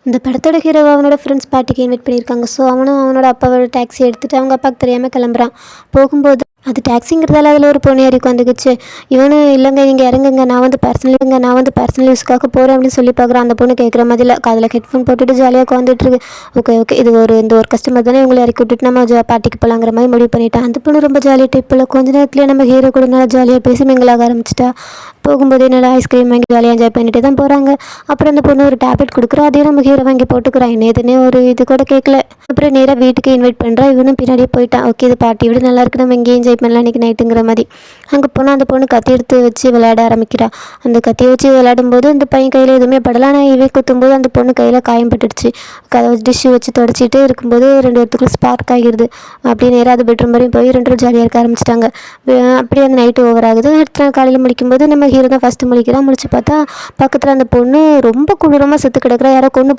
இந்த படத்தோட ஹீரோவ அவனோட ஃப்ரெண்ட்ஸ் பார்ட்டிக்கு இன்வைட் பண்ணியிருக்காங்க. ஸோ அவனும் அவனோட அப்பாவோட டாக்ஸி எடுத்துகிட்டு அவங்க அப்பாவுக்கு தெரியாமல் கிளம்புறான். போகும்போது அது டாக்ஸிங்கிறதால அதில் ஒரு பொண்ணு ஏறி உட்காந்துக்குச்சு. இவனும் இல்லைங்க நீங்கள் இறங்குங்க, நான் வந்து பர்சனல் யூஸ்க்காக போகிறேன் அப்படின்னு சொல்லி பார்க்குறான். அந்த பொண்ணு கேட்குற மாதிரி இல்லை, காதில் ஹெட்ஃபோன் போட்டுட்டு ஜாலியாக உட்காந்துட்டு இருக்கு. ஓகே ஓகே இந்த ஒரு கஸ்டமர் தானே இவங்களை இறக்கி விட்டுட்டு நம்ம பார்ட்டிக்கு போகலாங்கிற மாதிரி முடிவு பண்ணிட்டான். அந்த பொண்ணு ரொம்ப ஜாலியாக டைப்பில் கொஞ்ச நேரத்துலேயே நம்ம ஹீரோ கூட நல்லா ஜாலியாக பேசி மிங்கலாக ஆரம்பிச்சிட்டா. போகும்போதே நல்லா ஐஸ்கிரீம் வாங்கி ஜாலியாக என்ஜாய் பண்ணிட்டு தான் போகிறாங்க. அப்புறம் அந்த பொண்ணு ஒரு டேப்லெட் கொடுக்குறா, அதையும் நம்ம ஹீரோ வாங்கி போட்டுக்கிறான். எதுனே ஒரு இது கூட கேட்கல. அப்புறம் நேராக வீட்டுக்கு இன்வைட் பண்ணுறா. இவனும் பின்னாடியே போயிட்டான். ஓகே இது பார்ட்டி விட நல்லா இருக்கு, நம்ம இங்கேயே என்ஜாய் பண்ணலாம் இன்றைக்கி நைட்டுங்கிற மாதிரி. அங்கே போனால் அந்த பொண்ணு கத்தி எடுத்து வச்சு விளையாட ஆரம்பிக்கிறா. அந்த கத்தியை வச்சு விளையாடும்போது அந்த பையன் கையில் எதுவுமே படலாம். ஆனால் இவே குத்தும்போது அந்த பொண்ணு கையில் காயம் பட்டுடுச்சு. டிஷ்ஷு வச்சு தொடச்சிட்டு இருக்கும்போது 2 இடத்துக்குள்ள ஸ்பார்க் ஆகிடுது. அப்படியே நேராக அது பெட்ரூம் வரையும் போய் 2 ஜாலியாக இருக்க ஆரம்பிச்சிட்டாங்க. அப்படியே அந்த நைட்டு ஓவர் ஆகுது. அடுத்த நாள் காலையில் முடிக்கும்போது நம்ம ஹீரோ தான் ஃபஸ்ட்டு முழிக்கிறான். முழிச்சு பார்த்தா பக்கத்தில் அந்த பொண்ணு ரொம்ப கொடூரமாக செத்து கிடக்குறா. யாரோ கொன்று